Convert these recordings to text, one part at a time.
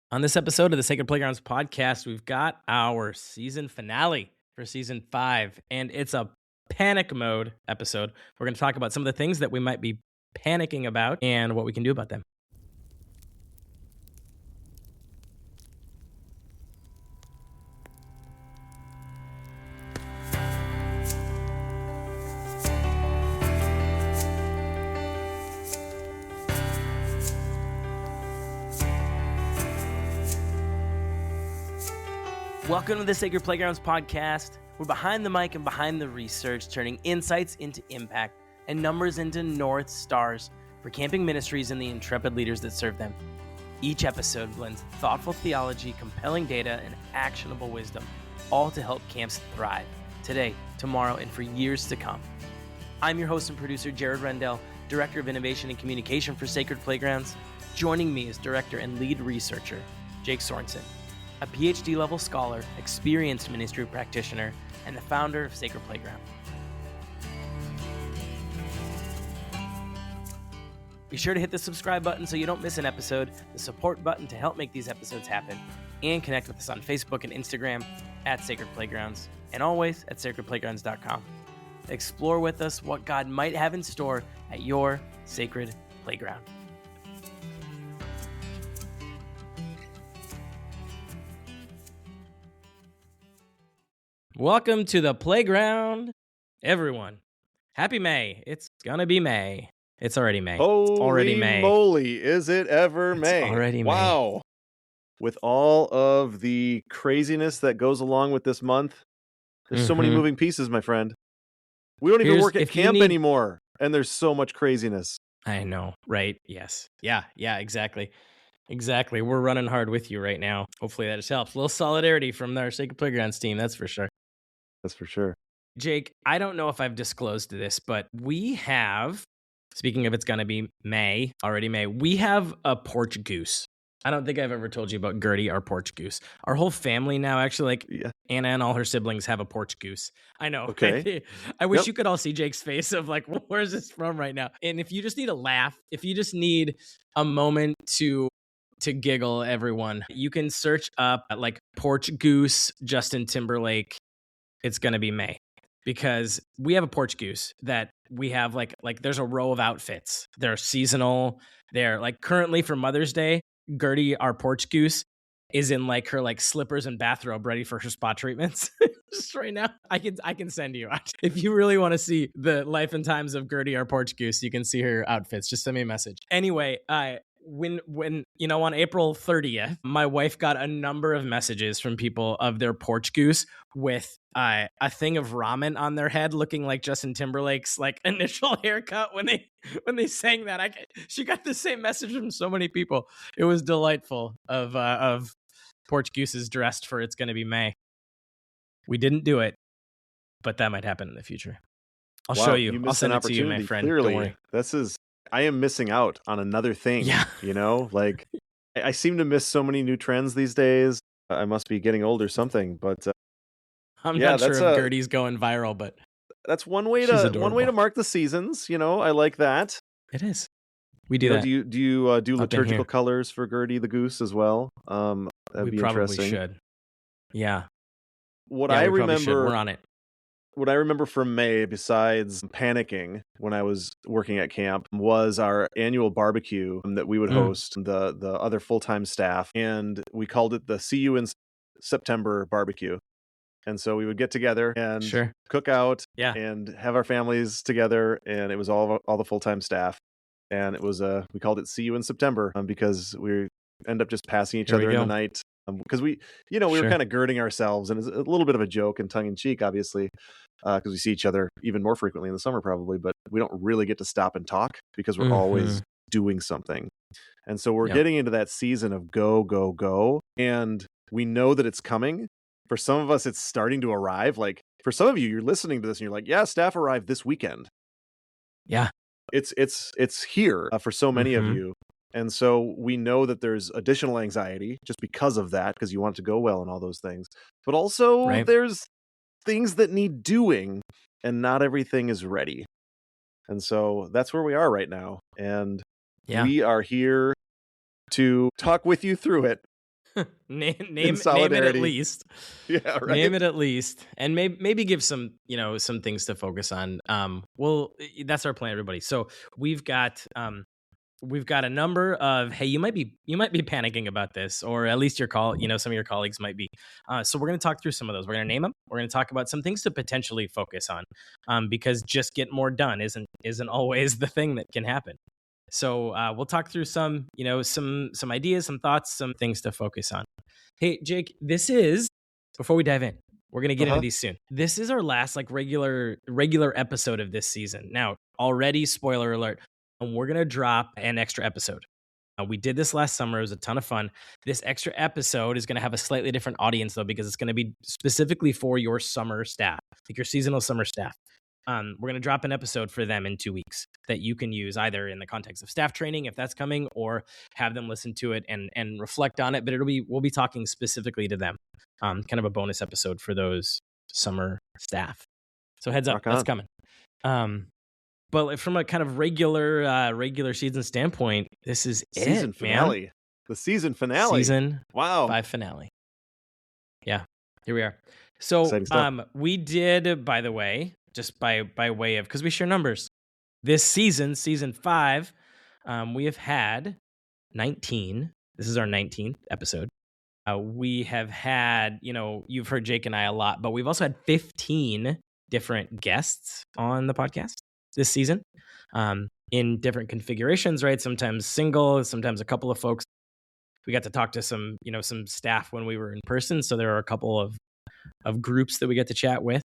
On this episode of the Sacred Playgrounds podcast, we've got our season finale for season 5, and it's a panic mode episode. We're going to talk about some of the things that we might be panicking about and what we can do about them. Welcome to the Sacred Playgrounds podcast. We're behind the mic and behind the research, turning insights into impact and numbers into North Stars for camping ministries and the intrepid leaders that serve them. Each episode blends thoughtful theology, compelling data, and actionable wisdom, all to help camps thrive today, tomorrow, and for years to come. I'm your host and producer, Jared Rendell, Director of Innovation and Communication for Sacred Playgrounds. Joining me is Director and Lead Researcher, Jake Sorensen, a PhD-level scholar, experienced ministry practitioner, and the founder of Sacred Playground. Be sure to hit the subscribe button so you don't miss an episode, the support button to help make these episodes happen, and connect with us on Facebook and Instagram at Sacred Playgrounds, and always at sacredplaygrounds.com. Explore with us what God might have in store at your Sacred Playground. Welcome to the playground, everyone. Happy May. It's gonna be May. It's already May. It's already May. Holy moly, is it ever May? It's already May. Wow. With all of the craziness that goes along with this month, there's so many moving pieces, my friend. We don't even work at camp anymore, and there's so much craziness. I know, right? Yes. Yeah, exactly. Exactly. We're running hard with you right now. Hopefully that just helps. A little solidarity from our Sacred Playgrounds team, that's for sure. That's for sure. Jake, I don't know if I've disclosed this, but we have, speaking of it's going to be May, already May, we have a porch goose. I don't think I've ever told you about Gertie, our porch goose. Our whole family now, actually, Anna and all her siblings have a porch goose. I know. Okay. I wish you could all see Jake's face of like, where's this from right now? And if you just need a laugh, if you just need a moment to giggle, everyone, you can search up like porch goose Justin Timberlake. It's going to be May because we have a porch goose that we have like there's a row of outfits. They're seasonal. They're like currently for Mother's Day, Gertie, our porch goose, is in like her like slippers and bathrobe ready for her spa treatments. Just right now, I can send you. If you really want to see the life and times of Gertie, our porch goose, you can see her outfits. Just send me a message. Anyway, when on April 30th, my wife got a number of messages from people of their porch goose with a thing of ramen on their head, looking like Justin Timberlake's like initial haircut when they sang that. She got the same message from so many people. It was delightful of porch gooses dressed for It's Gonna Be May. We didn't do it, but that might happen in the future. I'll show you. I'll send it to you, my friend. Clearly, don't worry. I am missing out on another thing. Yeah. Like I seem to miss so many new trends these days. I must be getting old or something, but I'm not sure if Gertie's going viral, but that's one way to mark the seasons. I like that. It is. We do that. Do you do liturgical colors for Gertie the goose as well? That'd be probably interesting. Should. Yeah. I remember, we're on it. What I remember from May, besides panicking when I was working at camp, was our annual barbecue that we would host the other full-time staff, and we called it the See You in September barbecue. And so we would get together and cook out and have our families together, and it was all the full-time staff. And it was we called it See You in September because we end up just passing each other in the night. Because we were kind of girding ourselves, and it's a little bit of a joke and tongue-in-cheek, obviously, because we see each other even more frequently in the summer probably, but we don't really get to stop and talk because we're always doing something. And so we're getting into that season of go, go, go, and we know that it's coming. For some of us, it's starting to arrive. Like for some of you, you're listening to this and you're like, yeah, staff arrived this weekend. Yeah. It's here for so many of you. And so we know that there's additional anxiety just because of that, because you want it to go well and all those things. But also there's things that need doing, and not everything is ready. And so that's where we are right now. And we are here to talk with you through it in name it at solidarity. least. Yeah, Name right. it at least, and maybe give some some things to focus on. Well, that's our plan, everybody. So we've got a number of, hey, you might be panicking about this, or at least some of your colleagues might be. So we're going to talk through some of those. We're going to name them. We're going to talk about some things to potentially focus on, because just get more done isn't always the thing that can happen. So we'll talk through some some ideas, some thoughts, some things to focus on. Hey, Jake, before we dive in, we're going to get into these soon. This is our last regular episode of this season. Now, already spoiler alert, and we're going to drop an extra episode. We did this last summer. It was a ton of fun. This extra episode is going to have a slightly different audience, though, because it's going to be specifically for your summer staff, like your seasonal summer staff. We're going to drop an episode for them in 2 weeks that you can use either in the context of staff training, if that's coming, or have them listen to it and reflect on it. But we'll be talking specifically to them, kind of a bonus episode for those summer staff. So heads up, that's coming. But from a kind of regular season standpoint, this is season finale. Man. The season finale. Season 5 finale. Yeah, here we are. So we did, by the way, just by way of, because we share numbers, this season 5, we have had 19. This is our 19th episode. We have had, you've heard Jake and I a lot, but we've also had 15 different guests on the podcast this season, in different configurations, right? Sometimes single, sometimes a couple of folks. We got to talk to some staff when we were in person. So there are a couple of groups that we get to chat with.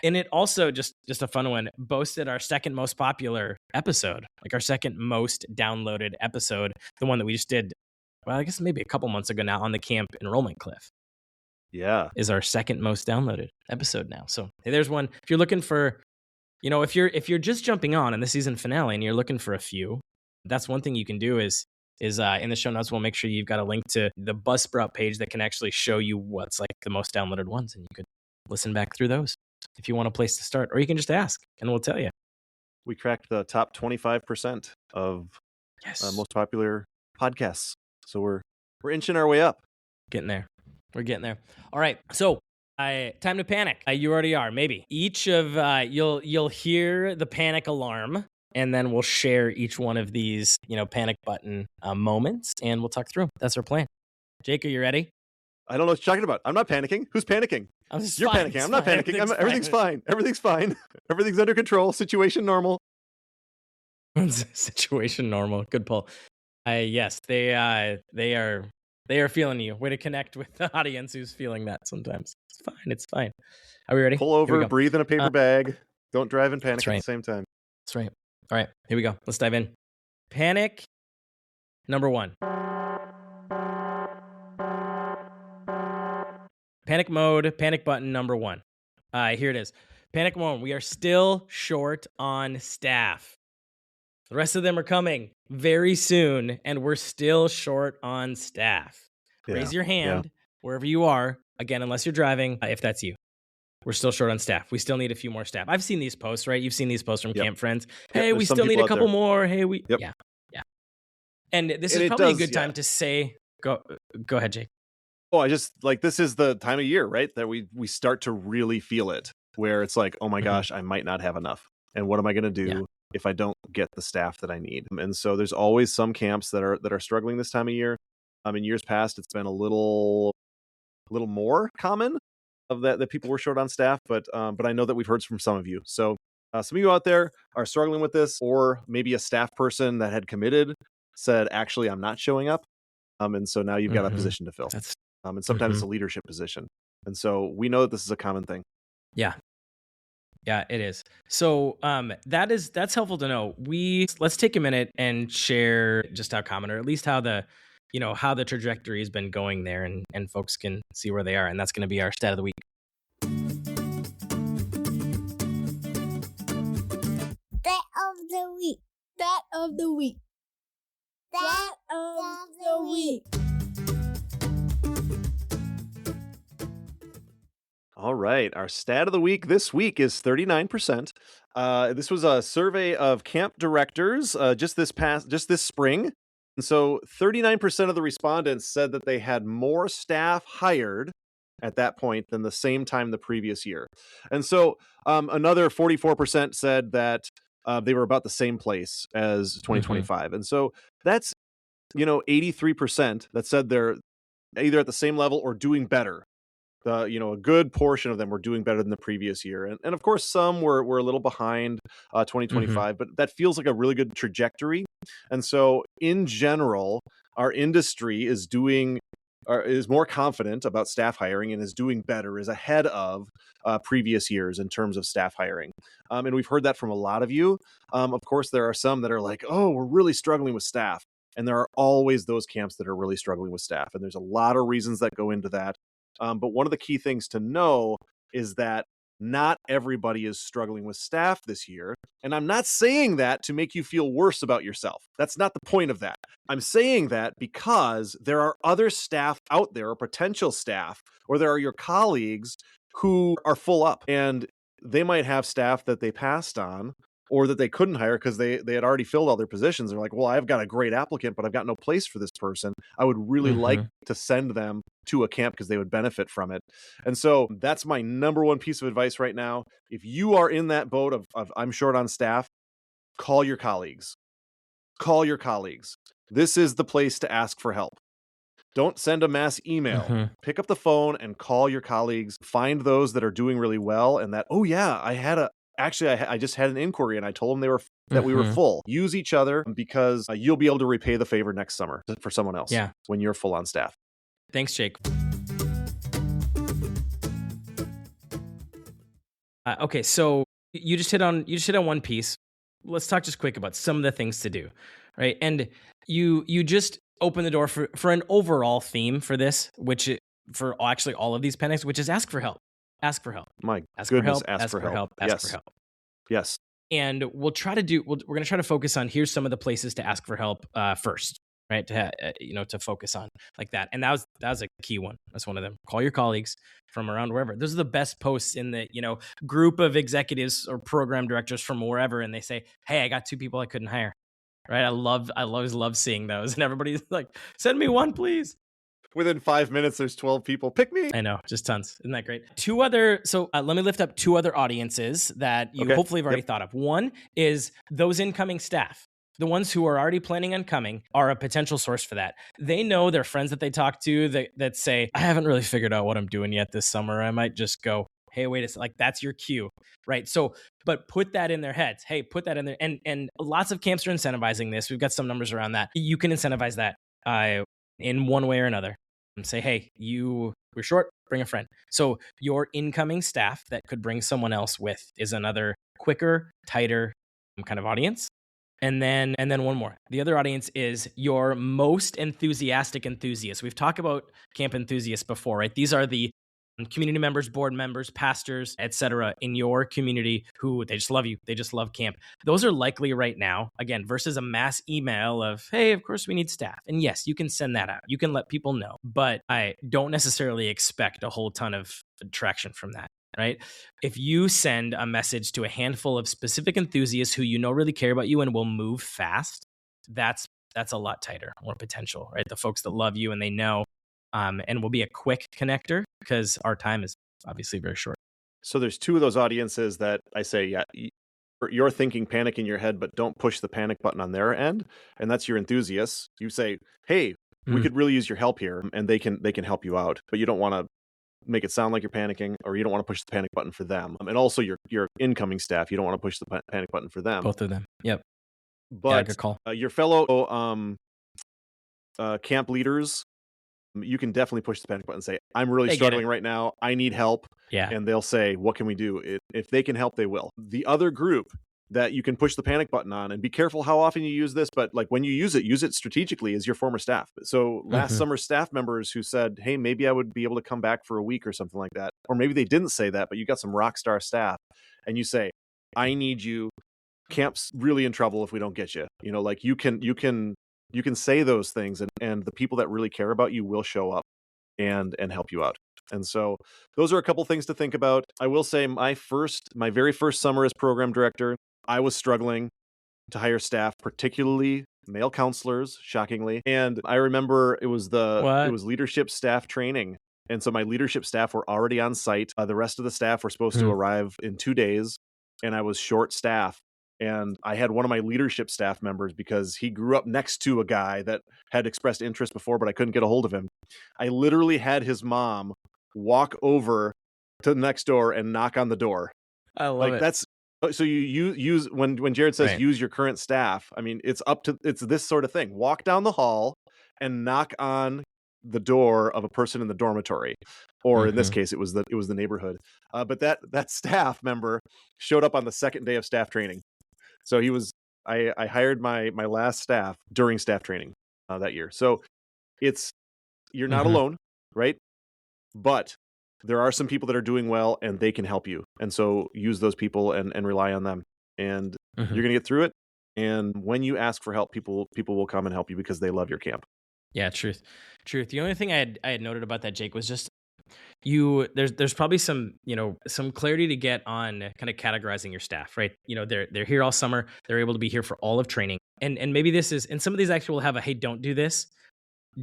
And it also, just a fun one, boasted our second most popular episode, like our second most downloaded episode, the one that we just did, well, I guess maybe a couple months ago now, on the camp enrollment cliff. Yeah. Is our second most downloaded episode now. So hey, there's one. If you're looking for, if you're just jumping on in the season finale and you're looking for a few, that's one thing you can do is in the show notes, we'll make sure you've got a link to the Buzzsprout page that can actually show you what's like the most downloaded ones, and you could listen back through those if you want a place to start, or you can just ask and we'll tell you. We cracked the top 25% of most popular podcasts. So we're inching our way up. Getting there. We're getting there. All right. So time to panic. You already are, maybe. Each of you'll hear the panic alarm, and then we'll share each one of these panic button moments, and we'll talk through. That's our plan. Jake, are you ready? I don't know what you're talking about. I'm not panicking. Who's panicking? You're panicking. I'm not panicking. Everything's fine. Everything's fine. Everything's under control. Situation normal. Situation normal. Good pull. Yes, they are feeling you. Way to connect with the audience who's feeling that sometimes. It's fine. Are we ready? Pull over, breathe in a paper bag. Don't drive and panic at the same time. That's right. All right, here we go. Let's dive in. Panic number 1. Panic mode, panic button number 1. Here it is. Panic mode. We are still short on staff. The rest of them are coming very soon, and we're still short on staff. Yeah, raise your hand wherever you are. Again, unless you're driving, if that's you. We're still short on staff. We still need a few more staff. I've seen these posts, right? You've seen these posts from camp friends. Hey, we still need a couple more. Hey, Yeah. And this is probably a good time to say, go ahead, Jake. Oh, I just this is the time of year, right? That we start to really feel it, where it's like, oh my gosh, I might not have enough. And what am I going to do if I don't get the staff that I need? And so there's always some camps that are struggling this time of year. In years past, it's been a little more common of that people were short on staff, but I know that we've heard from some of you. So some of you out there are struggling with this, or maybe a staff person that had committed said, actually, I'm not showing up. And so now you've got a position to fill. And sometimes it's a leadership position. And so we know that this is a common thing. Yeah. Yeah, it is. So that's helpful to know. Let's take a minute and share just how common, or at least how the trajectory has been going there, and folks can see where they are. And that's going to be our stat of the week. Stat of the week. Stat of the week. Stat of the week. All right. Our stat of the week this week is 39%. This was a survey of camp directors just this spring. And so 39% of the respondents said that they had more staff hired at that point than the same time the previous year. And so another 44% said that they were about the same place as 2025. And so that's, 83% that said they're either at the same level or doing better. A good portion of them were doing better than the previous year, and of course some were a little behind 2025, but that feels like a really good trajectory. And so in general, our industry is more confident about staff hiring and is doing better, is ahead of previous years in terms of staff hiring. And we've heard that from a lot of you. Of course, there are some that are like, oh, we're really struggling with staff. And there are always those camps that are really struggling with staff. And there's a lot of reasons that go into that. But one of the key things to know is that not everybody is struggling with staff this year. And I'm not saying that to make you feel worse about yourself. That's not the point of that. I'm saying that because there are other staff out there, or potential staff, or there are your colleagues who are full up, and they might have staff that they passed on or that they couldn't hire because they had already filled all their positions. They're like, well, I've got a great applicant, but I've got no place for this person. I would really like to send them to a camp because they would benefit from it. And so that's my number one piece of advice right now. If you are in that boat of I'm short on staff, call your colleagues. Call your colleagues. This is the place to ask for help. Don't send a mass email. Pick up the phone and call your colleagues. Find those that are doing really well and that, oh yeah, I just had an inquiry and I told them that we were full. Use each other because you'll be able to repay the favor next summer for someone else when you're full on staff. Thanks, Jake. Okay, so you just hit on one piece. Let's talk just quick about some of the things to do, right? And you just open the door for an overall theme for this, for actually all of these panics, which is ask for help. Ask for help. My ask goodness, for help. Ask for help. Ask for help. Yes. And we're going to try to focus on, here's some of the places to ask for help first, right? To focus on like that. And that was a key one. That's one of them. Call your colleagues from around wherever. Those are the best posts in the, group of executives or program directors from wherever. And they say, hey, I got 2 people I couldn't hire. Right. I always love seeing those. And everybody's like, send me one, please. Within 5 minutes, there's 12 people. Pick me. I know, just tons. Isn't that great? So let me lift up 2 other audiences that you hopefully have already thought of. One is those incoming staff. The ones who are already planning on coming are a potential source for that. They know their friends that they talk to that say, I haven't really figured out what I'm doing yet this summer. I might just go, hey, wait a second. Like, that's your cue, right? So, but put that in their heads. Hey, put that in there. And lots of camps are incentivizing this. We've got some numbers around that. You can incentivize that in one way or another. And say, hey, we're short, bring a friend. So your incoming staff that could bring someone else with is another quicker, tighter kind of audience. And then one more. The other audience is your most enthusiastic enthusiasts. We've talked about camp enthusiasts before, right? These are the community members, board members, pastors, etc. in your community who they just love you. They just love camp. Those are likely right now, again, versus a mass email of, hey, of course we need staff. And yes, you can send that out. You can let people know, but I don't necessarily expect a whole ton of traction from that. Right? If you send a message to a handful of specific enthusiasts who really care about you and will move fast, that's a lot tighter, more potential, right? The folks that love you and they know, and will be a quick connector because our time is obviously very short. So there's 2 of those audiences that I say, yeah, you're thinking panic in your head, but don't push the panic button on their end. And that's your enthusiasts. You say, hey, we could really use your help here, and they can help you out, but you don't want to make it sound like you're panicking, or you don't want to push the panic button for them. And also your incoming staff, you don't want to push the panic button for them. Both of them. Yep. But good call. Your fellow camp leaders, you can definitely push the panic button and say, I'm really struggling right now. I need help. Yeah. And they'll say, what can we do? If they can help, they will. The other group that you can push the panic button on, and be careful how often you use this, but like when you use it strategically, as your former staff. So last summer, staff members who said, hey, maybe I would be able to come back for a week or something like that. Or maybe they didn't say that, but you got some rock star staff and you say, I need you. Camp's really in trouble if we don't get you. Like you can say those things, and the people that really care about you will show up and help you out. And so those are a couple things to think about. I will say my very first summer as program director, I was struggling to hire staff, particularly male counselors, shockingly. And I remember it was What? leadership staff training. And so my leadership staff were already on site. The rest of the staff were supposed to arrive in 2 days, and I was short staffed. And I had one of my leadership staff members, because he grew up next to a guy that had expressed interest before, but I couldn't get a hold of him. I literally had his mom walk over to the next door and knock on the door. I love Like it. that's so you use when Jared says Right. use your current staff. I mean, it's this sort of thing. Walk down the hall and knock on the door of a person in the dormitory, or in this case, it was the neighborhood. But that staff member showed up on the second day of staff training. So he was I hired my last staff during staff training that year. So it's you're not alone, right? But there are some people that are doing well and they can help you. And so use those people and rely on them. And you're going to get through it. And when you ask for help, people will come and help you because they love your camp. Yeah, truth. The only thing I had noted about that, Jake, was just there's probably some clarity to get on kind of categorizing your staff, right? They're here all summer. They're able to be here for all of training. And maybe this is, and some of these actually will have a, hey, don't do this.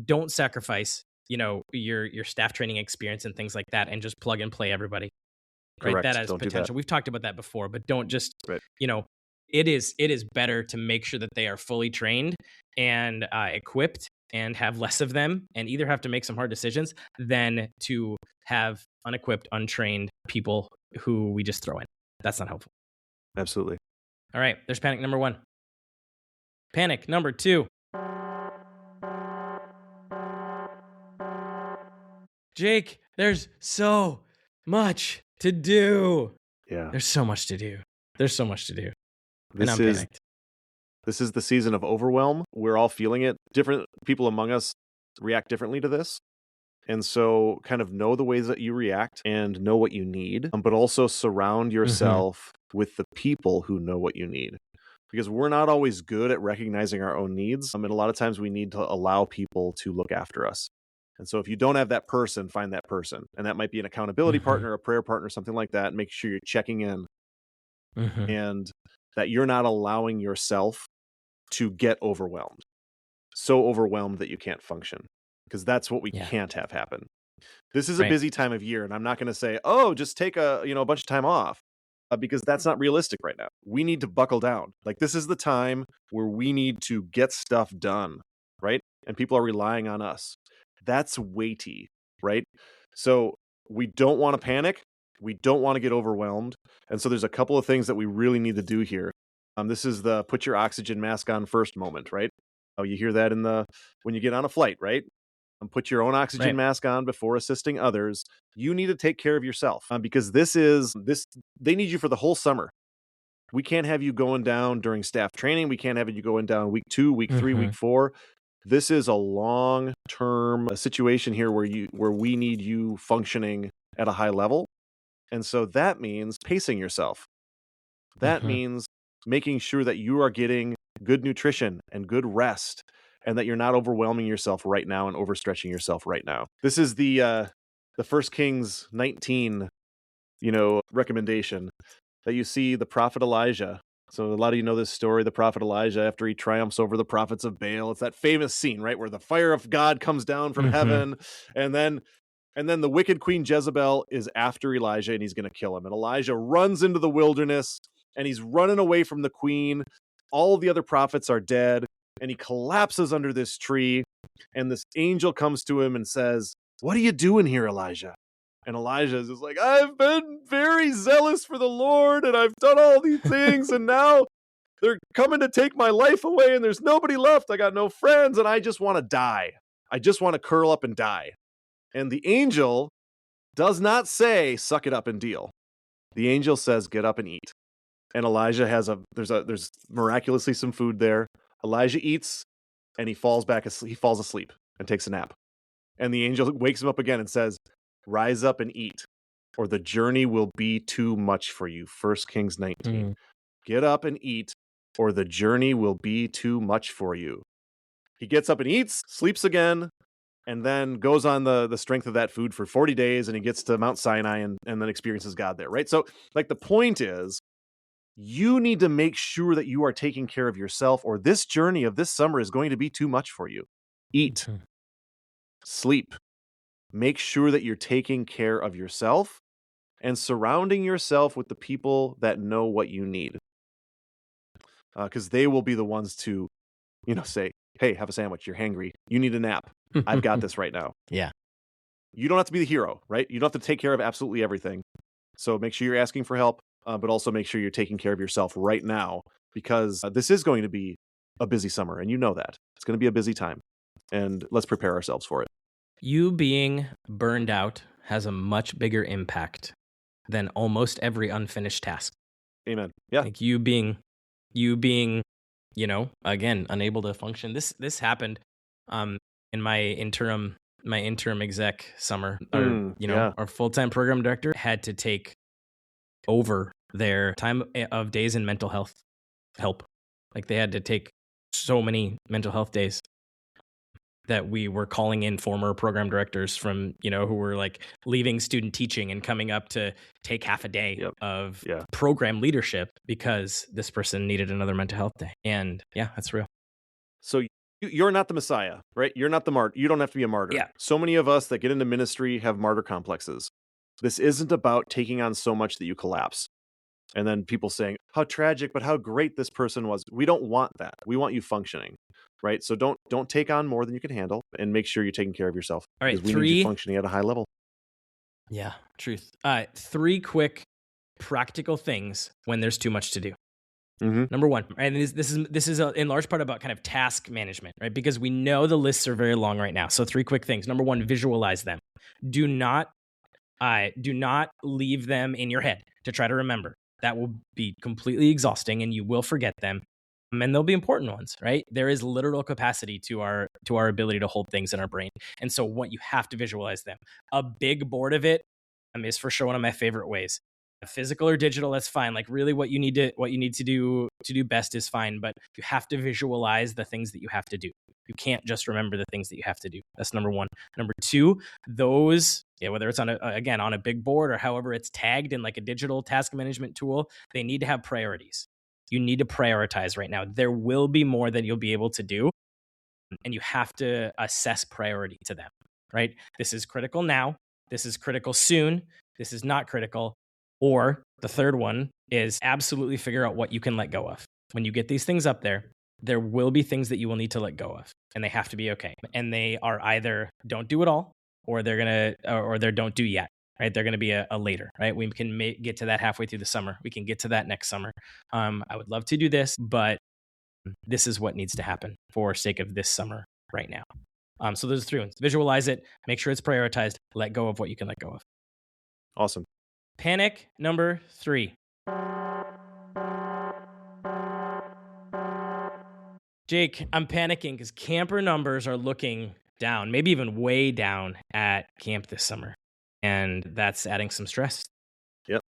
Don't sacrifice, your staff training experience and things like that, and just plug and play everybody. Right. Correct. That has Don't do that. potential. We've talked about that before, but don't just, Right. It is better to make sure that they are fully trained and equipped and have less of them and either have to make some hard decisions than to have unequipped, untrained people who we just throw in. That's not helpful. Absolutely. All right. There's panic number 1. Panic number 2. Jake, there's so much to do. Yeah. There's so much to do. This is the season of overwhelm. We're all feeling it. Different people among us react differently to this. And so kind of know the ways that you react and know what you need, but also surround yourself with the people who know what you need. Because we're not always good at recognizing our own needs. And a lot of times we need to allow people to look after us. And so if you don't have that person, find that person. And that might be an accountability partner, a prayer partner, something like that. Make sure you're checking in and that you're not allowing yourself to get overwhelmed. So overwhelmed that you can't function. Because that's what we can't have happen. This is a busy time of year. And I'm not going to say, oh, just take a bunch of time off. Because that's not realistic right now. We need to buckle down. Like, this is the time where we need to get stuff done, right? And people are relying on us. That's weighty, right? So we don't want to panic. We don't want to get overwhelmed. And so there's a couple of things that we really need to do here. This is the put your oxygen mask on first moment, right? Oh, you hear that when you get on a flight, right? And put your own oxygen mask on before assisting others. You need to take care of yourself because they need you for the whole summer. We can't have you going down during staff training. We can't have you going down week 2, week 3, week 4. This is a long-term situation here where we need you functioning at a high level. And so that means pacing yourself. That means making sure that you are getting good nutrition and good rest, and that you're not overwhelming yourself right now and overstretching yourself right now. This is the 1 Kings 19, recommendation that you see the prophet Elijah. So a lot of you know this story, the prophet Elijah, after he triumphs over the prophets of Baal. It's that famous scene, right, where the fire of God comes down from heaven, and then the wicked Queen Jezebel is after Elijah, and he's going to kill him. And Elijah runs into the wilderness, and he's running away from the queen. All of the other prophets are dead. And he collapses under this tree, and this angel comes to him and says, "What are you doing here, Elijah?" And Elijah is just like, "I've been very zealous for the Lord, and I've done all these things, and now they're coming to take my life away, and there's nobody left. I got no friends, and I just want to die. I just want to curl up and die." And the angel does not say, "Suck it up and deal." The angel says, "Get up and eat." And Elijah there's miraculously some food there. Elijah eats, and he falls asleep and takes a nap. And the angel wakes him up again and says, "Rise up and eat, or the journey will be too much for you." 1 Kings 19. Get up and eat, or the journey will be too much for you. He gets up and eats, sleeps again, and then goes on the strength of that food for 40 days, and he gets to Mount Sinai and then experiences God there, right? So, like, the point is, You need to make sure that you are taking care of yourself, or this journey of this summer is going to be too much for you. Eat, sleep, make sure that you're taking care of yourself and surrounding yourself with the people that know what you need. Because they will be the ones to, say, hey, have a sandwich. You're hangry. You need a nap. I've got this right now. Yeah. You don't have to be the hero, right? You don't have to take care of absolutely everything. So make sure you're asking for help, but also make sure you're taking care of yourself right now, because this is going to be a busy summer, and you know that. It's going to be a busy time, and let's prepare ourselves for it. You being burned out has a much bigger impact than almost every unfinished task. Amen. Yeah. Like you being, again, unable to function. This happened in my interim exec summer. Our full-time program director had to take over their time of days in mental health help. Like they had to take so many mental health days that we were calling in former program directors from, who were like leaving student teaching and coming up to take half a day of program leadership because this person needed another mental health day. And yeah, that's real. So you're not the Messiah, right? You're not the martyr. You don't have to be a martyr. Yeah. So many of us that get into ministry have martyr complexes. This isn't about taking on so much that you collapse. And then people saying, how tragic, but how great this person was. We don't want that. We want you functioning, right? So don't take on more than you can handle, and make sure you're taking care of yourself. All right, because we need you functioning at a high level. Yeah, truth. 3 quick practical things when there's too much to do. Mm-hmm. Number 1, and this is in large part about kind of task management, right? Because we know the lists are very long right now. So 3 quick things. Number 1, visualize them. Do not leave them in your head to try to remember. That will be completely exhausting, and you will forget them. And they'll be important ones, right? There is literal capacity to our ability to hold things in our brain, and so what you have to visualize them. A big board of it is for sure one of my favorite ways. Physical or digital, that's fine. Like really, what you need to do best is fine, but you have to visualize the things that you have to do. You can't just remember the things that you have to do. That's number 1. Number 2, those, whether it's on a big board or however it's tagged in like a digital task management tool, they need to have priorities. You need to prioritize right now. There will be more that you'll be able to do, and you have to assess priority to them, right? This is critical now. This is critical soon. This is not critical. Or the third one is absolutely figure out what you can let go of. When you get these things up there, there will be things that you will need to let go of, and they have to be okay. And they are either don't do it all, or they're don't do yet, right? They're going to be a later, right? We can get to that halfway through the summer. We can get to that next summer. I would love to do this, but this is what needs to happen for sake of this summer right now. So those are 3 ones. Visualize it, make sure it's prioritized, let go of what you can let go of. Awesome. Panic number 3. Jake, I'm panicking because camper numbers are looking down, maybe even way down at camp this summer. And that's adding some stress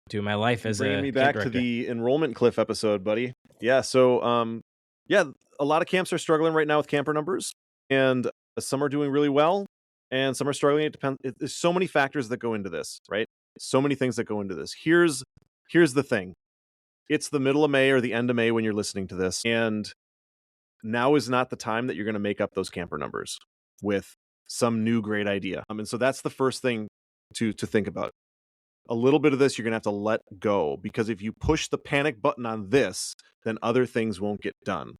to my life as bringing me back to the enrollment cliff episode, buddy. Yeah. So, a lot of camps are struggling right now with camper numbers, and some are doing really well, and some are struggling. It depends. There's so many factors that go into this, right? So many things that go into this. Here's the thing. It's the middle of May or the end of May when you're listening to this, and now is not the time that you're going to make up those camper numbers with some new great idea. And so that's the first thing to think about. A little bit of this you're going to have to let go, because if you push the panic button on this, then other things won't get done.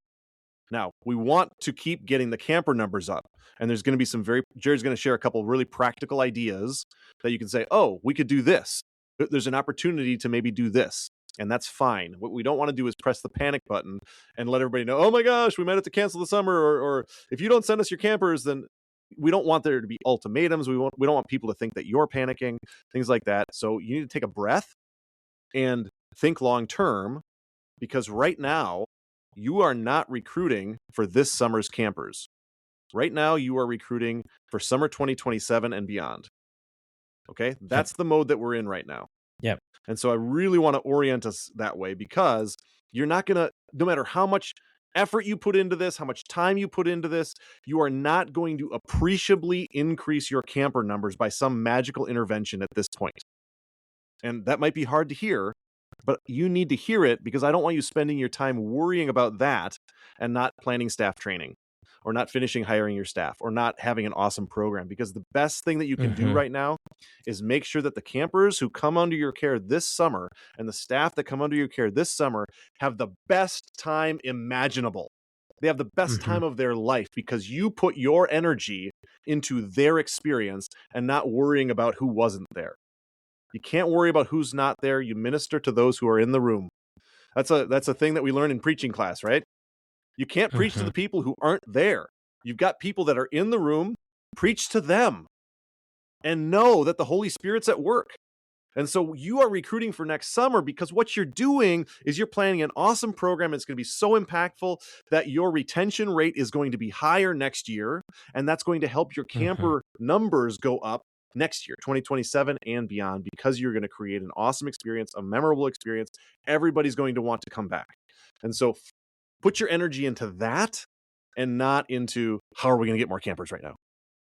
Now, we want to keep getting the camper numbers up, and there's going to be Jared's going to share a couple really practical ideas that you can say, oh, we could do this. There's an opportunity to maybe do this. And that's fine. What we don't want to do is press the panic button and let everybody know, oh my gosh, we might have to cancel the summer, or if you don't send us your campers, then we don't want there to be ultimatums. We don't want people to think that you're panicking, things like that. So you need to take a breath and think long term, because right now you are not recruiting for this summer's campers. Right now you are recruiting for summer 2027 and beyond. Okay? That's the mode that we're in right now. Yep. And so I really want to orient us that way, because you're not going to, no matter how much effort you put into this, how much time you put into this, you are not going to appreciably increase your camper numbers by some magical intervention at this point. And that might be hard to hear, but you need to hear it because I don't want you spending your time worrying about that and not planning staff training or not finishing hiring your staff or not having an awesome program. Because the best thing that you can do right now is make sure that the campers who come under your care this summer and the staff that come under your care this summer have the best time imaginable. They have the best time of their life because you put your energy into their experience and not worrying about who wasn't there. You can't worry about who's not there. You minister to those who are in the room. That's a thing that we learn in preaching class, right? You can't preach to the people who aren't there. You've got people that are in the room. Preach to them and know that the Holy Spirit's at work. And so you are recruiting for next summer because what you're doing is you're planning an awesome program. It's going to be so impactful that your retention rate is going to be higher next year. And that's going to help your camper numbers go up next year, 2027 and beyond, because you're going to create an awesome experience, a memorable experience. Everybody's going to want to come back. And so put your energy into that and not into how are we going to get more campers right now.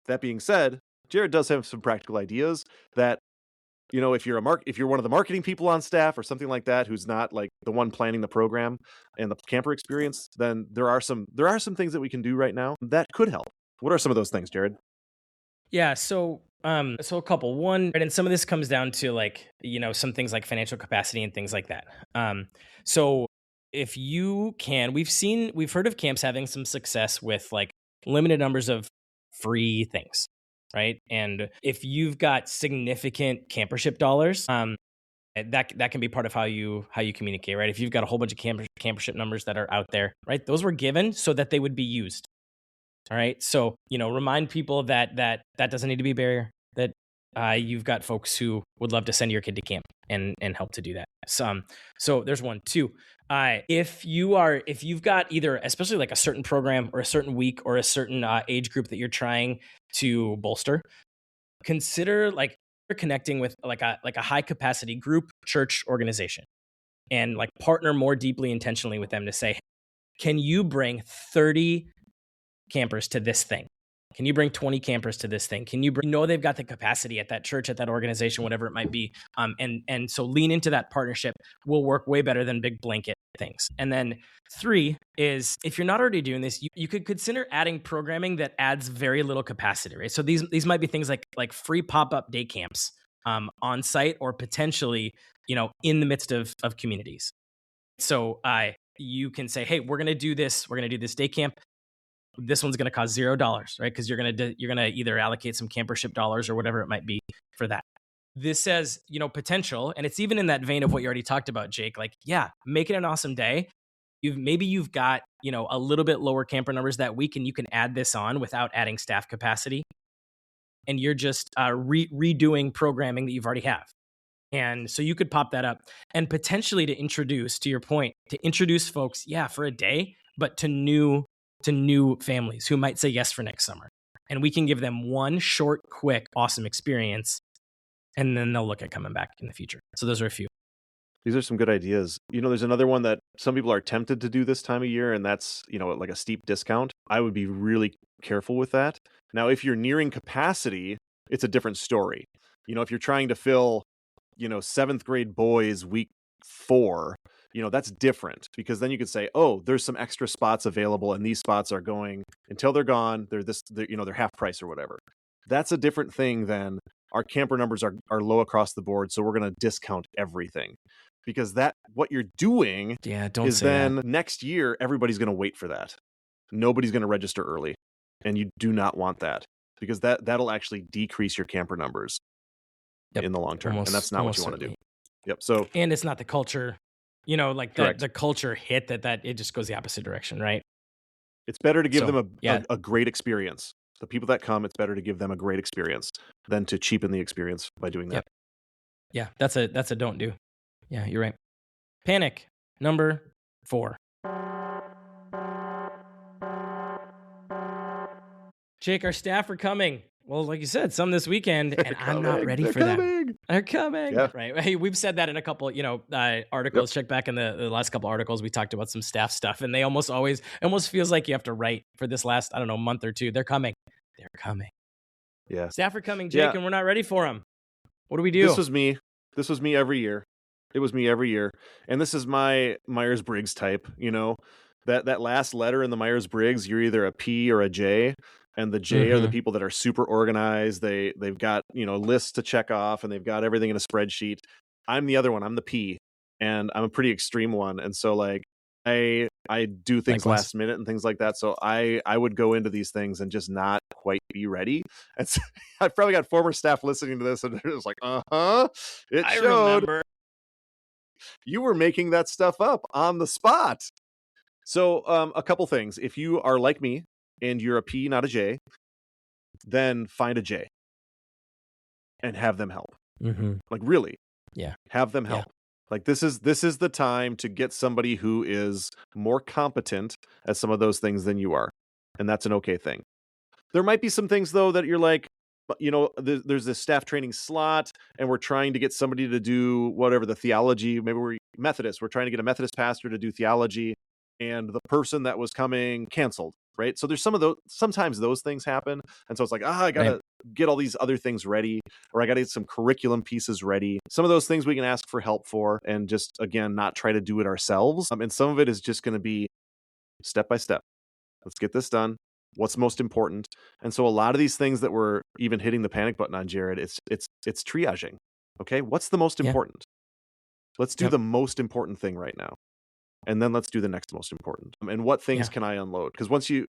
That being said, Jared does have some practical ideas that, you know, if you're one of the marketing people on staff or something like that, who's not like the one planning the program and the camper experience, then there are some things that we can do right now that could help. What are some of those things, Jared? Yeah. So a couple. One, right, and some of this comes down to like, you know, some things like financial capacity and things like that. So if you can, we've heard of camps having some success with like limited numbers of free things, right? And if you've got significant campership dollars, that can be part of how you communicate, right? If you've got a whole bunch of campership numbers that are out there, right? Those were given so that they would be used. All right. So, you know, remind people that doesn't need to be a barrier, that you've got folks who would love to send your kid to camp and help to do that. So there's one. Two, if you've got either, especially like a certain program or a certain week or a certain age group that you're trying to bolster, consider like connecting with like a high capacity group, church, organization, and like partner more deeply intentionally with them to say, can you bring 30 campers to this thing? Can you bring 20 campers to this thing? Can you know they've got the capacity at that church, at that organization, whatever it might be. And so lean into that partnership will work way better than big blanket things. And then 3 is, if you're not already doing this, you could consider adding programming that adds very little capacity, right? So these might be things like free pop-up day camps on site or potentially, you know, in the midst of communities. So you can say, hey, we're going to do this day camp. This one's going to cost $0, right? Because you're going to either allocate some campership dollars or whatever it might be for that. This says, you know, potential, and it's even in that vein of what you already talked about, Jake. Like, yeah, make it an awesome day. You've got, you know, a little bit lower camper numbers that week, and you can add this on without adding staff capacity, and you're just redoing programming that you've already have. And so you could pop that up and potentially to your point, to introduce folks, yeah, for a day, but to new families who might say yes for next summer. And we can give them one short, quick, awesome experience, and then they'll look at coming back in the future. So those are a few. These are some good ideas. You know, there's another one that some people are tempted to do this time of year, and that's, you know, like a steep discount. I would be really careful with that. Now, if you're nearing capacity, it's a different story. You know, if you're trying to fill, you know, 7th grade boys week 4, you know, that's different, because then you could say, oh, there's some extra spots available and these spots are going until they're gone. They're half price or whatever. That's a different thing than our camper numbers are low across the board, so we're going to discount everything. Because what you're doing is then next year, everybody's going to wait for that. Nobody's going to register early. And you do not want that, because that'll actually decrease your camper numbers in the long term. And that's not what you want to do. Yep. So, and it's not the culture, you know, like the culture hit that it just goes the opposite direction, right? It's better to give them a great experience. The people that come, it's better to give them a great experience than to cheapen the experience by doing that. Yeah, that's a don't do. Yeah, you're right. Panic, number 4. Jake, our staff are coming. Well, like you said, some this weekend, and I'm not ready for them. They're coming. Yeah. Right. Hey, we've said that in a couple, you know, articles. Check back in the last couple articles. We talked about some staff stuff, and they almost feels like you have to write for this last, I don't know, month or two. They're coming. They're coming. Yeah. Staff are coming, Jake, and we're not ready for them. What do we do? This was me every year. It was me every year. And this is my Myers-Briggs type, that last letter in the Myers-Briggs, you're either a P or a J. And the J are the people that are super organized. They've got, lists to check off, and they've got everything in a spreadsheet. I'm the other one. I'm the P, and I'm a pretty extreme one. And so like I do things Likewise. last minute and things like that. So I would go into these things and just not quite be ready. And so I've probably got former staff listening to this, and they're just like, it I showed. remember. You were making that stuff up on the spot. So a couple things. If you are like me and you're a P, not a J, then find a J and have them help. Like really, have them help. Like this is the time to get somebody who is more competent at some of those things than you are, and that's an okay thing. There might be some things though that you're like, there's this staff training slot, and we're trying to get somebody to do whatever the theology. Maybe we're Methodists. We're trying to get a Methodist pastor to do theology, and the person that was coming canceled. Right. So there's sometimes those things happen. And so it's like, I got to get all these other things ready, or I got to get some curriculum pieces ready. Some of those things we can ask for help for, and just, again, not try to do it ourselves. And some of it is just going to be step by step. Let's get this done. What's most important? And so a lot of these things that we're even hitting the panic button on, Jared, it's triaging. Okay. What's the most important? Let's do the most important thing right now. And then let's do the next most important. And what things can I unload? Because once you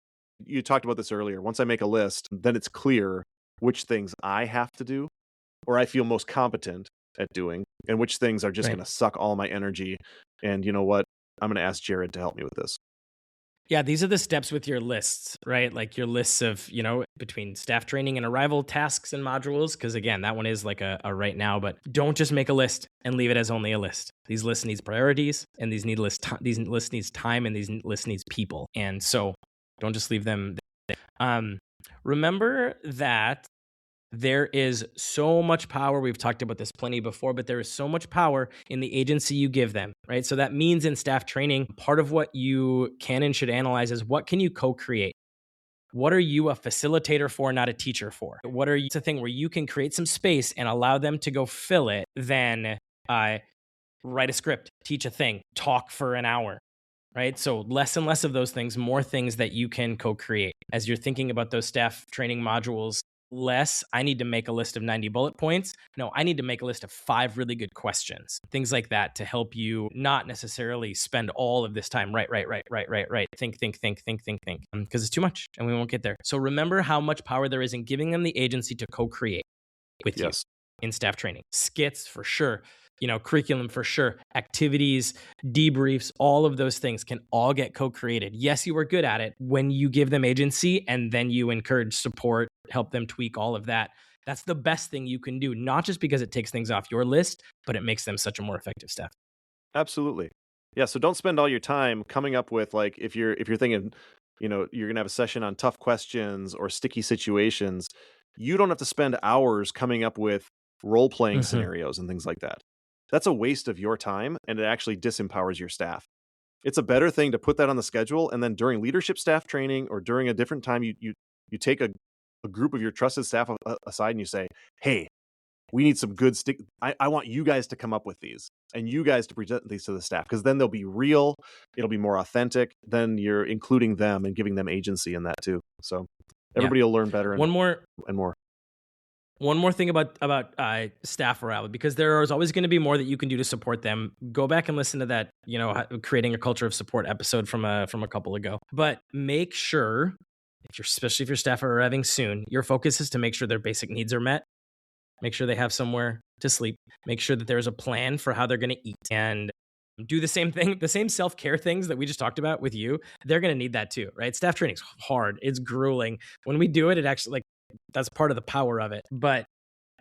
talked about this earlier, once I make a list, then it's clear which things I have to do or I feel most competent at doing, and which things are just going to suck all my energy. And you know what? I'm going to ask Jared to help me with this. Yeah, these are the steps with your lists, right? Like your lists of, between staff training and arrival tasks and modules. Because again, that one is like a right now, but don't just make a list and leave it as only a list. These lists needs priorities, and these lists needs time, and these lists needs people. And so don't just leave them there. Remember that there is so much power. We've talked about this plenty before, but there is so much power in the agency you give them, right? So that means in staff training, part of what you can and should analyze is what can you co-create? What are you a facilitator for, not a teacher for? What are you? It's a thing where you can create some space and allow them to go fill it, then write a script, teach a thing, talk for an hour, right? So less and less of those things, more things that you can co-create. As you're thinking about those staff training modules, less, I need to make a list of 90 bullet points. No, I need to make a list of 5 really good questions. Things like that to help you not necessarily spend all of this time, right. Think. Because it's too much and we won't get there. So remember how much power there is in giving them the agency to co-create with you in staff training. Skits for sure. Curriculum for sure, activities, debriefs, all of those things can all get co-created. Yes, you are good at it when you give them agency and then you encourage support, help them tweak all of that. That's the best thing you can do, not just because it takes things off your list, but it makes them such a more effective staff. Absolutely. Yeah. So don't spend all your time coming up with, like, if you're thinking, you're going to have a session on tough questions or sticky situations, you don't have to spend hours coming up with role-playing scenarios and things like that. That's a waste of your time, and it actually disempowers your staff. It's a better thing to put that on the schedule, and then during leadership staff training or during a different time, you take a group of your trusted staff aside and you say, hey, we need some good I want you guys to come up with these and you guys to present these to the staff, because then they'll be real. It'll be more authentic. Then you're including them and giving them agency in that too. So everybody will learn better. One more thing about staff morale, because there is always going to be more that you can do to support them. Go back and listen to that, creating a culture of support episode from a couple ago. But make sure, especially if your staff are arriving soon, your focus is to make sure their basic needs are met. Make sure they have somewhere to sleep. Make sure that there's a plan for how they're going to eat, and do the same thing, the same self-care things that we just talked about with you. They're going to need that too, right? Staff training's hard. It's grueling. When we do it, it actually, that's part of the power of it, but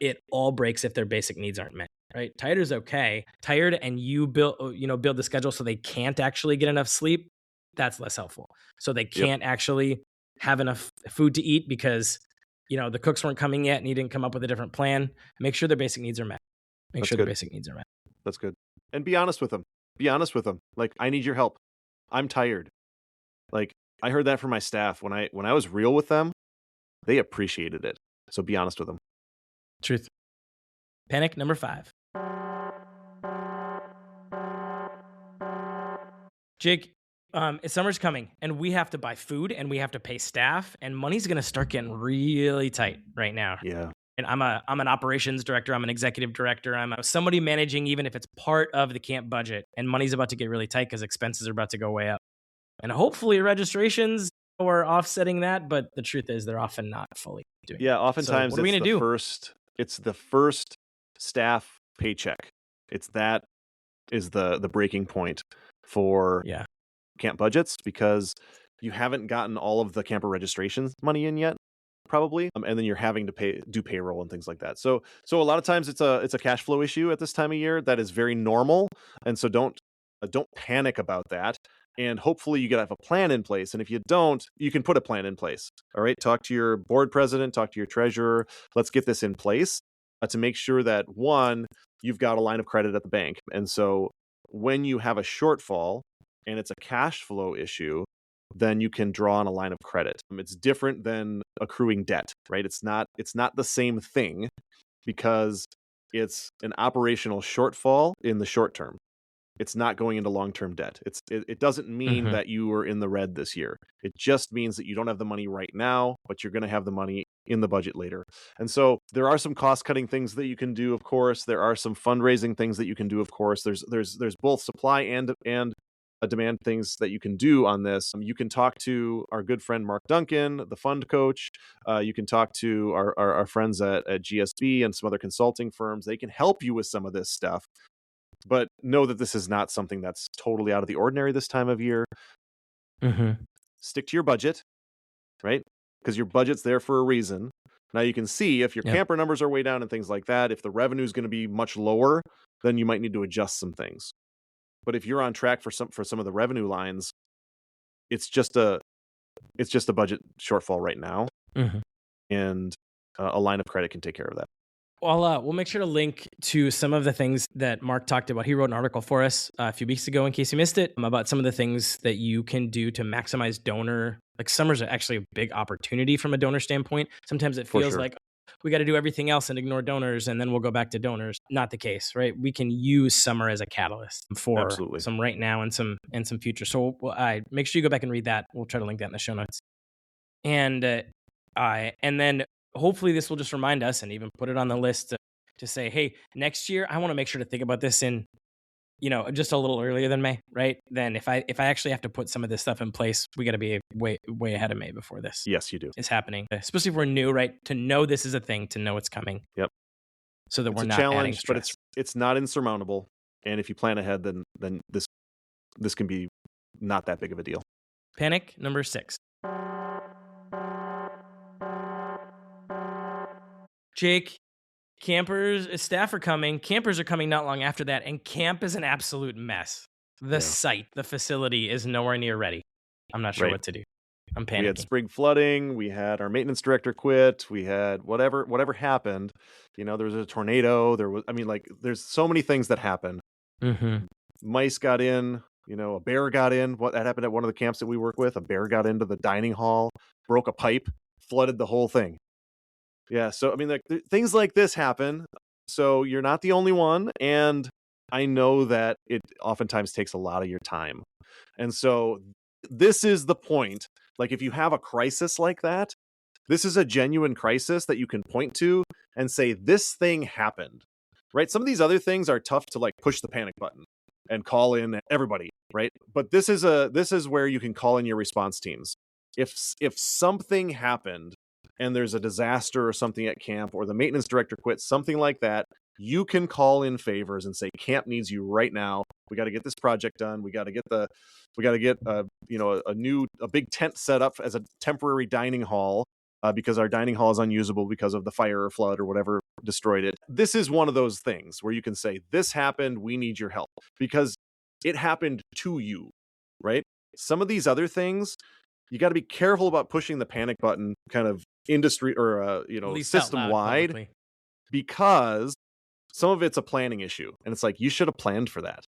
it all breaks if their basic needs aren't met, right? Tired is okay. Tired and you build the schedule so they can't actually get enough sleep. That's less helpful. So they can't actually have enough food to eat because, the cooks weren't coming yet and you didn't come up with a different plan. Make sure their basic needs are met. Their basic needs are met. That's good. And be honest with them. Be honest with them. Like, I need your help. I'm tired. Like, I heard that from my staff. When I was real with them, they appreciated it. So be honest with them. Truth. Panic number 5. Jake, summer's coming, and we have to buy food, and we have to pay staff, and money's going to start getting really tight right now. Yeah. And I'm an operations director. I'm an executive director. I'm somebody managing, even if it's part of the camp budget. And money's about to get really tight because expenses are about to go way up. And hopefully registrations are offsetting that, but the truth is they're often not fully doing. Yeah, So oftentimes what are we it's gonna do? it's the first staff paycheck. That is the breaking point for Yeah. camp budgets, because you haven't gotten all of the camper registration money in yet, probably, and then you're having to do payroll and things like that. So a lot of times it's a cash flow issue at this time of year that is very normal, and so don't panic about that. And hopefully you get have a plan in place. And if you don't, you can put a plan in place. All right, talk to your board president, talk to your treasurer. Let's get this in place to make sure that, one, you've got a line of credit at the bank, and so when you have a shortfall and it's a cash flow issue, then you can draw on a line of credit. It's different than accruing debt, right? It's not the same thing, because it's an operational shortfall in the short term. It's not going into long-term debt. It doesn't mean that you are in the red this year. It just means that you don't have the money right now, but you're going to have the money in the budget later. And so there are some cost-cutting things that you can do, of course. There are some fundraising things that you can do, of course. There's both supply and demand things that you can do on this. You can talk to our good friend Mark Duncan, the fund coach. You can talk to our friends at GSB and some other consulting firms. They can help you with some of this stuff. But know that this is not something that's totally out of the ordinary this time of year. Stick to your budget, right? Because your budget's there for a reason. Now you can see if your camper numbers are way down and things like that. If the revenue is going to be much lower, then you might need to adjust some things. But if you're on track for some of the revenue lines, it's just a budget shortfall right now, and a line of credit can take care of that. Well, we'll make sure to link to some of the things that Mark talked about. He wrote an article for us a few weeks ago, in case you missed it, about some of the things that you can do to maximize donor. Like, summer's actually a big opportunity from a donor standpoint. Sometimes it feels like we got to do everything else and ignore donors, and then we'll go back to donors. Not the case, right? We can use summer as a catalyst for some right now and some future. So make sure you go back and read that. We'll try to link that in the show notes. And then hopefully this will just remind us, and even put it on the list to say, hey, next year I want to make sure to think about this in, just a little earlier than May, right? Then if I actually have to put some of this stuff in place, we got to be way ahead of May before this. Yes, you do. Is happening, especially if we're new, right? To know this is a thing, to know it's coming. Yep. So that it's we're a not challenge, adding stress. but it's not insurmountable. And if you plan ahead, then this can be not that big of a deal. Panic number 6. Jake, staff are coming. Campers are coming not long after that, and camp is an absolute mess. The site, the facility is nowhere near ready. I'm not sure what to do. I'm panicking. We had spring flooding. We had our maintenance director quit. We had whatever happened. There was a tornado. There's so many things that happen. Mice got in. A bear got in. That happened at one of the camps that we work with. A bear got into the dining hall, broke a pipe, flooded the whole thing. Yeah, so things like this happen. So you're not the only one, and I know that it oftentimes takes a lot of your time. And so this is the point. Like, if you have a crisis like that, this is a genuine crisis that you can point to and say, this thing happened, right? Some of these other things are tough to push the panic button and call in everybody, right? But this is where you can call in your response teams. If something happened and there's a disaster or something at camp, or the maintenance director quit, something like that, you can call in favors and say, camp needs you right now. We got to get this project done. We got to get a big tent set up as a temporary dining hall, because our dining hall is unusable because of the fire or flood or whatever destroyed it. This is one of those things where you can say, this happened, we need your help, because it happened to you, right? Some of these other things, you got to be careful about pushing the panic button kind of industry or system wide, because some of it's a planning issue, and it's like, you should have planned for that.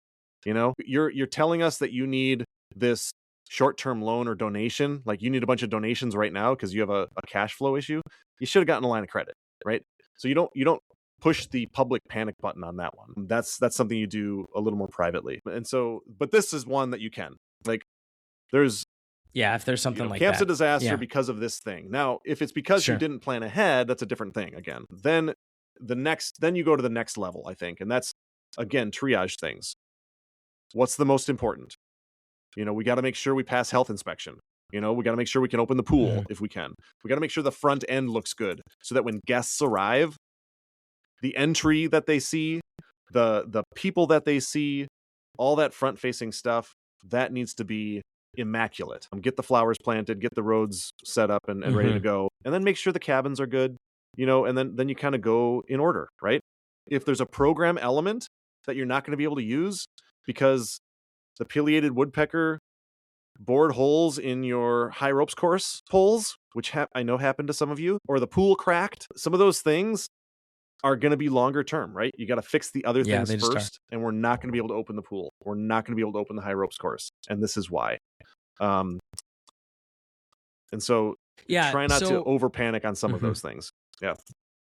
You're telling us that you need this short-term loan or donation, like you need a bunch of donations right now because you have a cash flow issue. You should have gotten a line of credit, right? So you don't push the public panic button on that one. That's something you do a little more privately. And so, but this is one that you can. Like there's, if there's something like camp's that. a disaster Yeah. because of this thing. Now, if it's because you Sure. didn't plan ahead, that's a different thing again. Then you go to the next level, I think. And that's, again, triage things. What's the most important? We got to make sure we pass health inspection. We got to make sure we can open the pool if we can. We got to make sure the front end looks good so that when guests arrive, the entry that they see, the people that they see, all that front facing stuff, that needs to be immaculate. Get the flowers planted, get the roads set up and ready to go, and then make sure the cabins are good, and then you kind of go in order, right? If there's a program element that you're not going to be able to use because the pileated woodpecker bored holes in your high ropes course poles, which I know happened to some of you, or the pool cracked, some of those things are going to be longer term, right? You got to fix the other things first, and we're not going to be able to open the pool. We're not going to be able to open the high ropes course, and this is why. And so try not to over panic on some of those things. Yeah.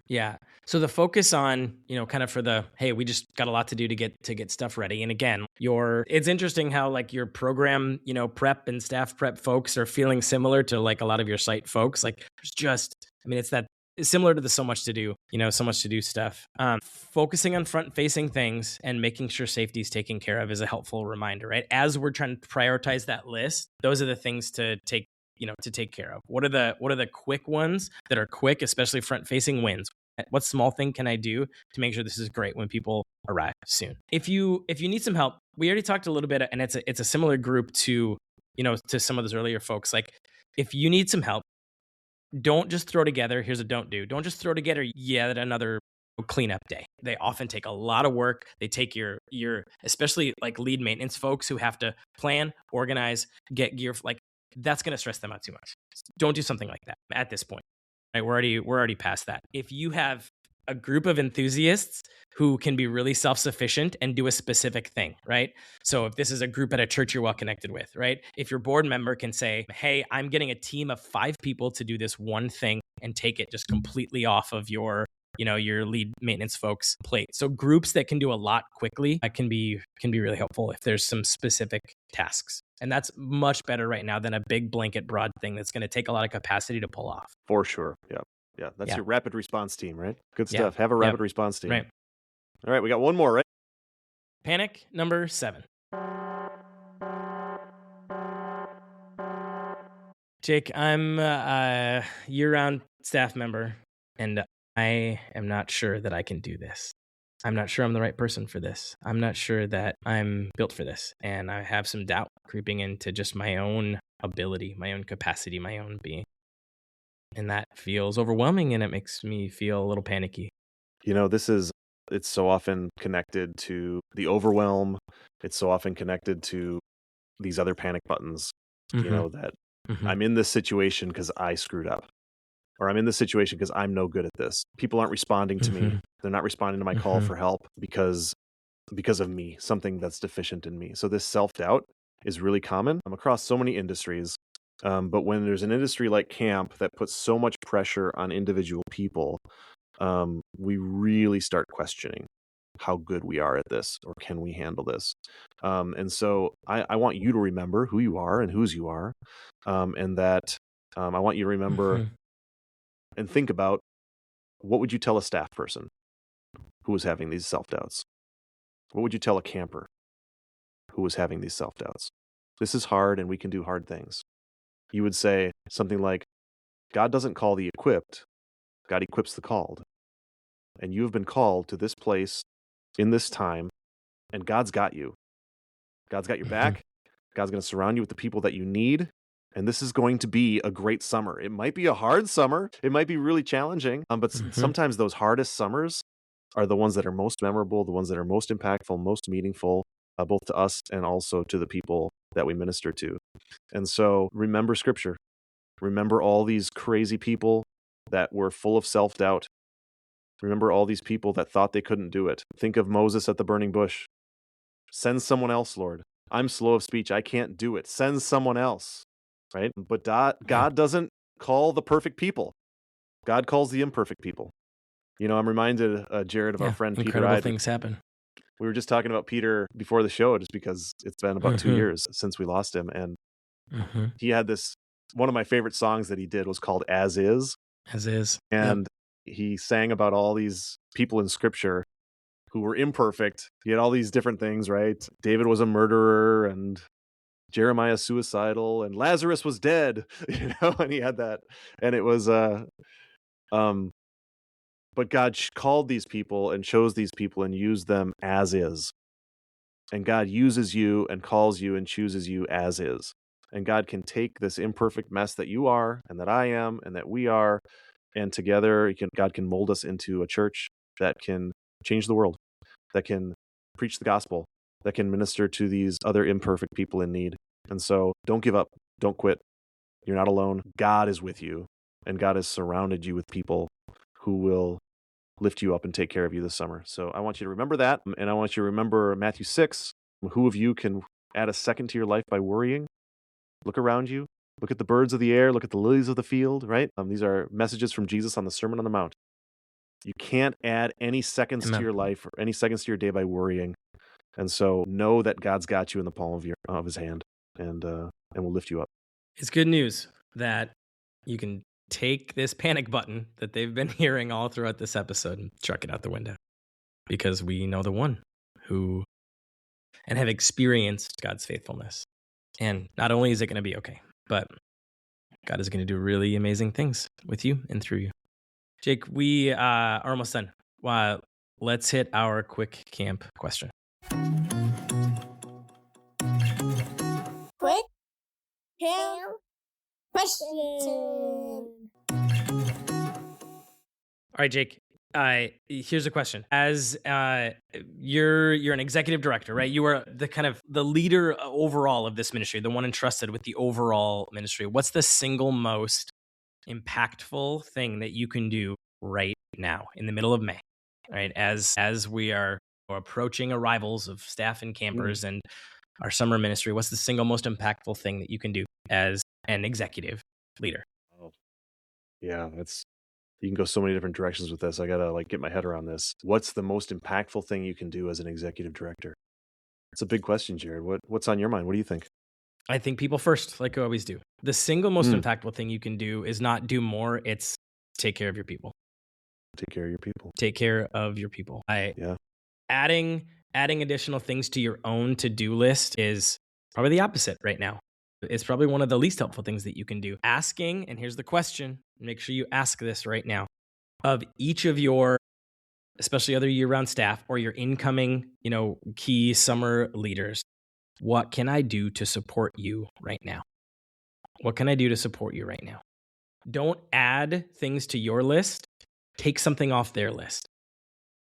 Yeah. So the focus on, kind of for the, hey, we just got a lot to do to get stuff ready. And again, it's interesting how like your program, prep and staff prep folks are feeling similar to like a lot of your site folks. Like it's similar to the so much to do stuff. Focusing on front facing things and making sure safety is taken care of is a helpful reminder, right? As we're trying to prioritize that list, those are the things to take care of. What are the quick ones that are quick, especially front facing wins? What small thing can I do to make sure this is great when people arrive soon? If you need some help, we already talked a little bit, and it's a similar group to some of those earlier folks. Like if you need some help, don't just throw together. Here's a don't do. Don't just throw together yet another cleanup day. They often take a lot of work. They take your especially like lead maintenance folks who have to plan, organize, get gear. Like that's going to stress them out too much. Don't do something like that at this point. Right? We're already past that. If you have a group of enthusiasts who can be really self-sufficient and do a specific thing, right? So if this is a group at a church you're well connected with, right? If your board member can say, hey, I'm getting a team of 5 people to do this one thing and take it just completely off of your lead maintenance folks' plate. So groups that can do a lot quickly can be really helpful if there's some specific tasks. And that's much better right now than a big blanket broad thing that's going to take a lot of capacity to pull off. For sure. Yeah. That's your rapid response team, right? Good stuff. Have a rapid response team. Right. All right. We got one more, right? Panic number 7. Jake, I'm a year-round staff member, and I am not sure that I can do this. I'm not sure I'm the right person for this. I'm not sure that I'm built for this. And I have some doubt creeping into just my own ability, my own capacity, my own being. And that feels overwhelming, and it makes me feel a little panicky. It's so often connected to the overwhelm. It's so often connected to these other panic buttons, that I'm in this situation because I screwed up. Or I'm in this situation because I'm no good at this. People aren't responding to me. They're not responding to my call for help because of me, something that's deficient in me. So this self-doubt is really common. I'm across so many industries. But when there's an industry like camp that puts so much pressure on individual people, we really start questioning how good we are at this, or can we handle this? And so I want you to remember who you are and whose you are. And that I want you to remember and think about, what would you tell a staff person who was having these self-doubts? What would you tell a camper who was having these self-doubts? This is hard and we can do hard things. You would say something like, God doesn't call the equipped, God equips the called. And you have been called to this place in this time, and God's got you. God's got your back. God's going to surround you with the people that you need. And this is going to be a great summer. It might be a hard summer. It might be really challenging. But sometimes those hardest summers are the ones that are most memorable, the ones that are most impactful, most meaningful, both to us and also to the people that we minister to. And so remember Scripture. Remember all these crazy people that were full of self-doubt. Remember all these people that thought they couldn't do it. Think of Moses at the burning bush. Send someone else, Lord. I'm slow of speech. I can't do it. Send someone else. Right? But God doesn't call the perfect people. God calls the imperfect people. I'm reminded, Jared, of our friend Peter. Incredible things happen. We were just talking about Peter before the show, just because it's been about 2 years since we lost him. And he had this, one of my favorite songs that he did was called As Is. As is. And he sang about all these people in scripture who were imperfect. He had all these different things, right? David was a murderer, and Jeremiah suicidal, and Lazarus was dead, and he had that. And it was, but God called these people and chose these people and used them as is. And God uses you and calls you and chooses you as is. And God can take this imperfect mess that you are and that I am and that we are, and together God can mold us into a church that can change the world, that can preach the gospel, that can minister to these other imperfect people in need. And so don't give up. Don't quit. You're not alone. God is with you, and God has surrounded you with people who will lift you up and take care of you this summer. So I want you to remember that, and I want you to remember Matthew 6. Who of you can add a second to your life by worrying? Look around you. Look at the birds of the air. Look at the lilies of the field, right? These are messages from Jesus on the Sermon on the Mount. You can't add any seconds to your life or any seconds to your day by worrying. And so know that God's got you in the palm of his hand, and will lift you up. It's good news that you can take this panic button that they've been hearing all throughout this episode and chuck it out the window, because we know the one who and have experienced God's faithfulness. And not only is it going to be okay, but God is going to do really amazing things with you and through you. Jake, we are almost done. Let's hit our quick camp question. Quick camp question. All right, Jake. Here's a question. As you're an executive director, right? You are the leader overall of this ministry, the one entrusted with the overall ministry. What's the single most impactful thing that you can do right now in the middle of May, right? As we are approaching arrivals of staff and campers and our summer ministry, what's the single most impactful thing that you can do as an executive leader? Oh, yeah, you can go so many different directions with this. I gotta get my head around this. What's the most impactful thing you can do as an executive director? It's a big question, Jared. What's on your mind? What do you think? I think people first, like I always do. The single most impactful thing you can do is not do more. It's take care of your people. Take care of your people. Take care of your people. Adding additional things to your own to-do list is probably the opposite right now. It's probably one of the least helpful things that you can do. Asking, and here's the question, make sure you ask this right now, of each of your, especially other year-round staff or your incoming, key summer leaders, what can I do to support you right now? What can I do to support you right now? Don't add things to your list. Take something off their list,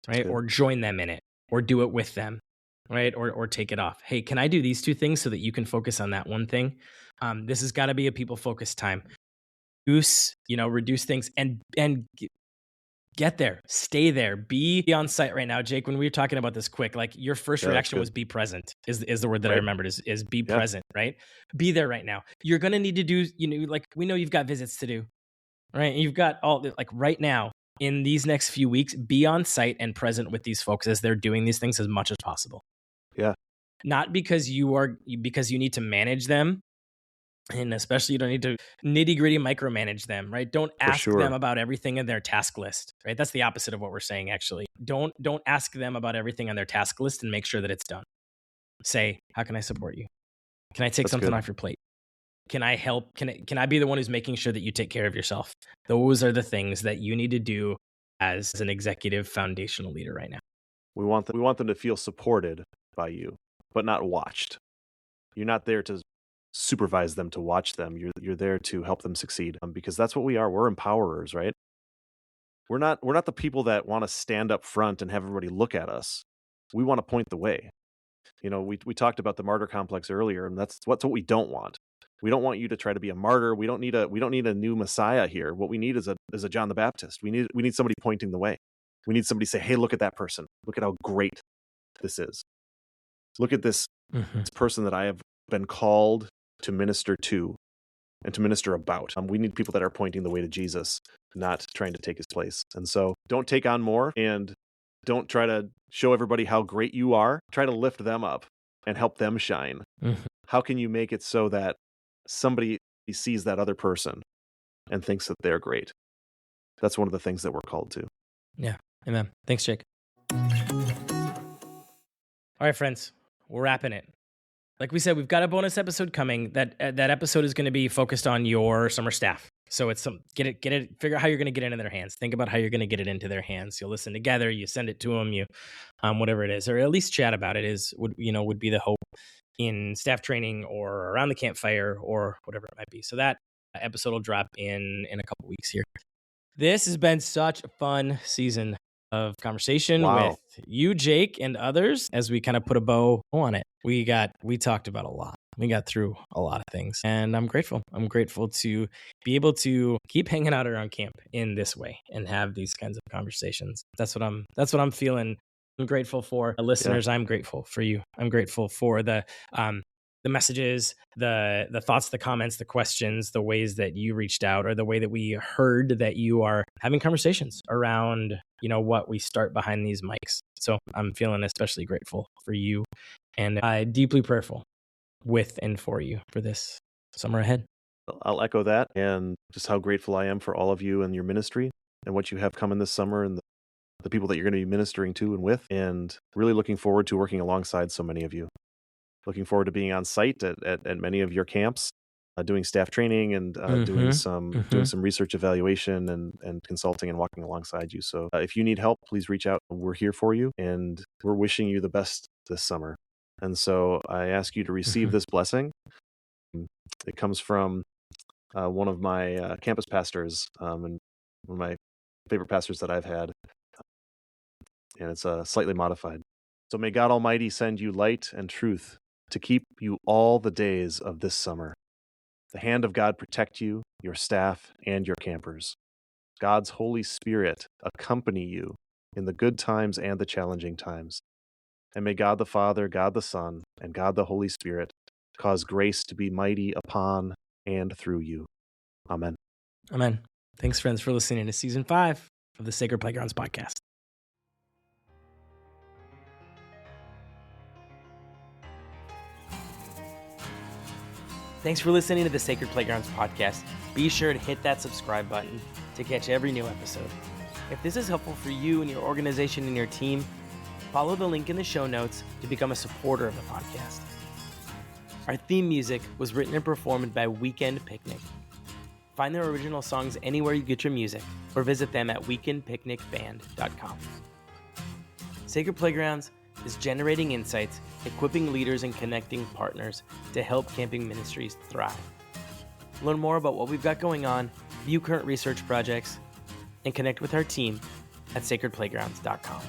right? Or join them in it, or do it with them, right? Or take it off. Hey, can I do these two things so that you can focus on that one thing? This has got to be a people-focused time. Reduce things and get there, stay there, be on site right now. Jake, when we were talking about this quick, your first reaction was be present is the word that I remembered is be present, right? Be there right now. You're going to need to do, we know you've got visits to do, right? You've got all right now in these next few weeks, be on site and present with these folks as they're doing these things as much as possible. Yeah. Not because you need to manage them. And especially you don't need to nitty gritty micromanage them, right? Don't ask them about everything in their task list, right? That's the opposite of what we're saying, actually. Don't ask them about everything on their task list and make sure that it's done. Say, how can I support you? Can I take something off your plate? Can I help? Can I be the one who's making sure that you take care of yourself? Those are the things that you need to do as an executive foundational leader right now. We want them to feel supported by you, but not watched. You're not there to supervise them, to watch them. You're there to help them succeed, because that's what we are. We're empowerers, right? We're not the people that want to stand up front and have everybody look at us. We want to point the way. We talked about the martyr complex earlier, and that's what we don't want. We don't want you to try to be a martyr. We don't need a new Messiah here. What we need is a John the Baptist. We need somebody pointing the way. We need somebody to say, hey, look at that person. Look at how great this is. Look at this person that I have been called to minister to and to minister about. We need people that are pointing the way to Jesus, not trying to take his place. And so don't take on more, and don't try to show everybody how great you are. Try to lift them up and help them shine. How can you make it so that somebody sees that other person and thinks that they're great? That's one of the things that we're called to. Yeah. Amen. Thanks, Jake. All right, friends, we're wrapping it. Like we said, we've got a bonus episode coming. That episode is going to be focused on your summer staff. So it's figure out how you're going to get it into their hands. Think about how you're going to get it into their hands. You'll listen together, you send it to them, whatever it is, or at least chat about it would be the hope in staff training or around the campfire or whatever it might be. So that episode will drop in a couple weeks here. This has been such a fun season of conversation with you, Jake, and others as we kind of put a bow on it. We talked about a lot. We got through a lot of things, and I'm grateful. I'm grateful to be able to keep hanging out around camp in this way and have these kinds of conversations. That's what I'm feeling. I'm grateful for listeners. Yeah. I'm grateful for you. I'm grateful for the messages, the thoughts, the comments, the questions, the ways that you reached out, or the way that we heard that you are having conversations around, what we start behind these mics. So I'm feeling especially grateful for you, and deeply prayerful with and for you for this summer ahead. I'll echo that, and just how grateful I am for all of you and your ministry and what you have coming this summer, and the people that you're going to be ministering to and with, and really looking forward to working alongside so many of you. Looking forward to being on site at many of your camps, doing staff training and doing some research evaluation and consulting and walking alongside you. So if you need help, please reach out. We're here for you, and we're wishing you the best this summer. And so I ask you to receive this blessing. It comes from one of my campus pastors, and one of my favorite pastors that I've had, and it's slightly modified. So may God Almighty send you light and truth to keep you all the days of this summer. The hand of God protect you, your staff, and your campers. God's Holy Spirit accompany you in the good times and the challenging times. And may God the Father, God the Son, and God the Holy Spirit cause grace to be mighty upon and through you. Amen. Amen. Thanks, friends, for listening to Season 5 of the Sacred Playgrounds podcast. Thanks for listening to the Sacred Playgrounds podcast. Be sure to hit that subscribe button to catch every new episode. If this is helpful for you and your organization and your team, follow the link in the show notes to become a supporter of the podcast. Our theme music was written and performed by Weekend Picnic. Find their original songs anywhere you get your music, or visit them at weekendpicnicband.com. Sacred Playgrounds is generating insights, equipping leaders, and connecting partners to help camping ministries thrive. Learn more about what we've got going on, view current research projects, and connect with our team at sacredplaygrounds.com.